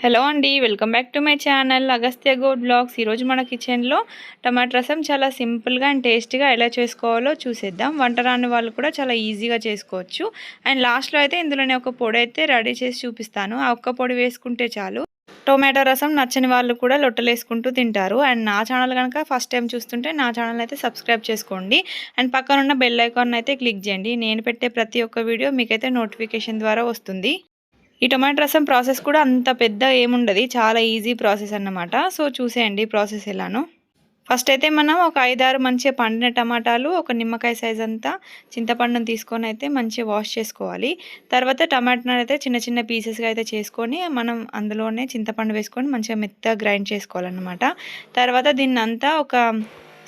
Hello అండి, welcome back to my channel Agastya Goud blogs. ఈరోజు మన కిచెన్లో టమాటా రసం చాలా సింపుల్గా అండ్ టేస్టీగా ఎలా చేసుకోవాలో చూసేద్దాం. వంట రాని వాళ్ళు కూడా చాలా ఈజీగా చేసుకోవచ్చు. అండ్ లాస్ట్లో అయితే ఇందులోనే ఒక పొడి అయితే రెడీ చేసి చూపిస్తాను. ఆ ఒక్క పొడి వేసుకుంటే చాలు. టొమాటో రసం నచ్చని వాళ్ళు కూడా లొట్టలేసుకుంటూ తింటారు. అండ్ నా ఛానల్ కనుక ఫస్ట్ టైం చూస్తుంటే నా ఛానల్ అయితే సబ్స్క్రైబ్ చేసుకోండి. అండ్ పక్కన ఉన్న బెల్ ఐకాన్ అయితే క్లిక్ చేయండి. నేను పెట్టే ప్రతి ఒక్క వీడియో మీకైతే నోటిఫికేషన్ ద్వారా వస్తుంది. ఈ టొమాటో రసం ప్రాసెస్ కూడా అంత పెద్ద ఏముండదు, చాలా ఈజీ ప్రాసెస్ అన్నమాట. సో చూసేయండి ప్రాసెస్ ఎలానో. ఫస్ట్ అయితే మనం ఒక 5-6 మంచిగా పండిన టమాటాలు, ఒక నిమ్మకాయ సైజ్ అంతా చింతపండుని తీసుకొని అయితే మంచిగా వాష్ చేసుకోవాలి. తర్వాత టమాటాను అయితే చిన్న చిన్న పీసెస్గా అయితే చేసుకొని మనం అందులోనే చింతపండు వేసుకొని మంచిగా మెత్తగా గ్రైండ్ చేసుకోవాలన్నమాట. తర్వాత దీన్ని అంతా ఒక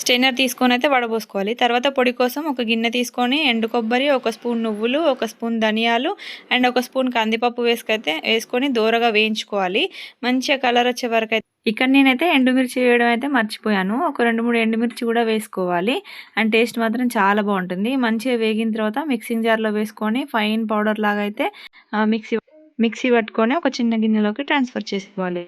స్టెయినర్ తీసుకొని అయితే వడబోసుకోవాలి. తర్వాత పొడి కోసం ఒక గిన్నె తీసుకొని ఎండు కొబ్బరి, ఒక స్పూన్ నువ్వులు, ఒక స్పూన్ ధనియాలు అండ్ ఒక స్పూన్ కందిపప్పు వేసుకొని దూరగా వేయించుకోవాలి. మంచిగా కలర్ వచ్చే వరకు అయితే. ఇక్కడ నేనైతే ఎండుమిర్చి వేయడం అయితే మర్చిపోయాను. ఒక 2-3 ఎండుమిర్చి కూడా వేసుకోవాలి. అండ్ టేస్ట్ మాత్రం చాలా బాగుంటుంది. మంచిగా వేగిన తర్వాత మిక్సింగ్ జార్లో వేసుకొని ఫైన్ పౌడర్ లాగా అయితే మిక్సీ పట్టుకొని ఒక చిన్న గిన్నెలోకి ట్రాన్స్ఫర్ చేసుకోవాలి.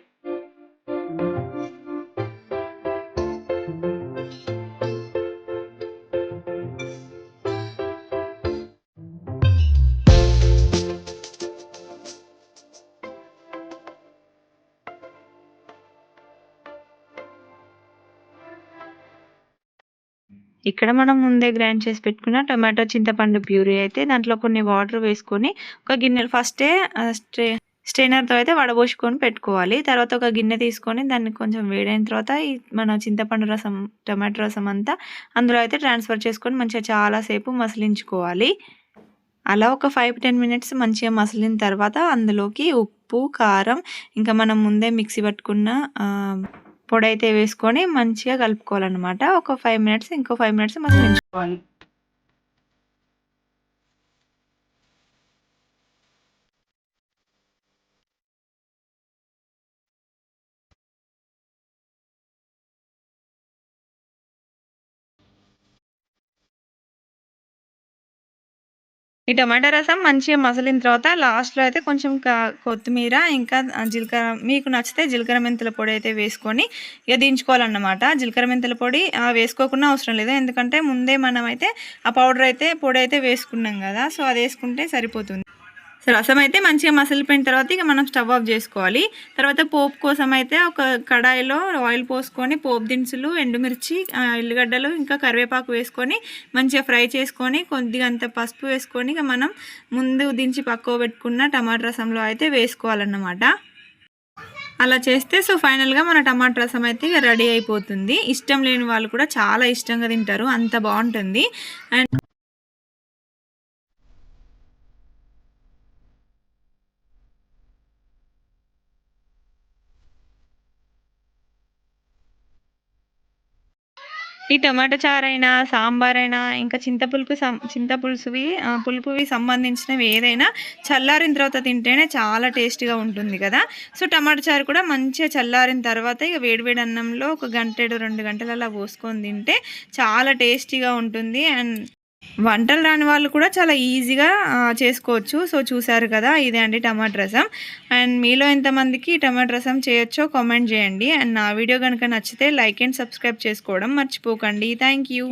ఇక్కడ మనం ముందే గ్రైండ్ చేసి పెట్టుకున్న టొమాటో చింతపండు ప్యూరీ అయితే దాంట్లో కొన్ని వాటర్ వేసుకొని ఒక గిన్నెలో ఫస్టే స్ట్రైనర్తో అయితే వడబోసుకొని పెట్టుకోవాలి. తర్వాత ఒక గిన్నె తీసుకొని దాన్ని కొంచెం వేడైన తర్వాత మన చింతపండు రసం, టొమాటో రసం అంతా అందులో అయితే ట్రాన్స్ఫర్ చేసుకొని మంచిగా చాలాసేపు మసిలించుకోవాలి. అలా ఒక 5-10 మినిట్స్ మంచిగా మసిలిన తర్వాత అందులోకి ఉప్పు, కారం, ఇంకా మనం ముందే మిక్సీ పట్టుకున్న పొడి అయితే వేసుకొని మంచిగా కలుపుకోవాలన్నమాట. ఒక 5 మినిట్స్, ఇంకో 5 మినిట్స్ మసిలించుకోవాలి. ఈ టమాటా రసం మంచిగా మసిలిన తర్వాత లాస్ట్లో అయితే కొంచెం కొత్తిమీర, ఇంకా జీలకర్ర, మీకు నచ్చితే జీలకర్ర మెంతుల పొడి అయితే వేసుకొని ఇక దించుకోవాలన్నమాట. జీలకర్ర మెంతుల పొడి వేసుకోకుండా అవసరం లేదు, ఎందుకంటే ముందే మనం అయితే ఆ పొడి అయితే వేసుకున్నాం కదా, సో అది వేసుకుంటే సరిపోతుంది. సో రసం అయితే మంచిగా మసిలిపోయిన తర్వాత ఇక మనం స్టవ్ ఆఫ్ చేసుకోవాలి. తర్వాత పోపు కోసం అయితే ఒక కడాయిలో ఆయిల్ పోసుకొని పోపు దినుసులు, ఎండుమిర్చి, ఎల్లిగడ్డలు, ఇంకా కరివేపాకు వేసుకొని మంచిగా ఫ్రై చేసుకొని కొద్దిగా అంత పసుపు వేసుకొని ఇక మనం ముందు దించి పక్కకు పెట్టుకున్న టమాటా రసంలో అయితే వేసుకోవాలన్నమాట. అలా చేస్తే సో ఫైనల్గా మన టమాటా రసం అయితే ఇక రెడీ అయిపోతుంది. ఇష్టం లేని వాళ్ళు కూడా చాలా ఇష్టంగా తింటారు, అంత బాగుంటుంది. అండ్ ఈ టమాటా చారైనా, సాంబార్ అయినా, ఇంకా పులుపువి సంబంధించినవి ఏదైనా చల్లారిన తర్వాత తింటేనే చాలా టేస్టీగా ఉంటుంది కదా. సో టమాటా చారు కూడా మంచిగా చల్లారిన తర్వాత ఇక వేడివేడి అన్నంలో ఒక 1-2 గంటలు అలా పోసుకొని తింటే చాలా టేస్టీగా ఉంటుంది. అండ్ వంటలు రాని వాళ్ళు కూడా చాలా ఈజీగా చేసుకోవచ్చు. సో చూసారు కదా, ఇదే అండి టమాటా రసం. అండ్ మీలో ఎంతమందికి టమాటా రసం చేయొచ్చో కామెంట్ చేయండి. అండ్ నా వీడియో కనుక నచ్చితే లైక్ అండ్ సబ్స్క్రైబ్ చేసుకోవడం మర్చిపోకండి. Thank you.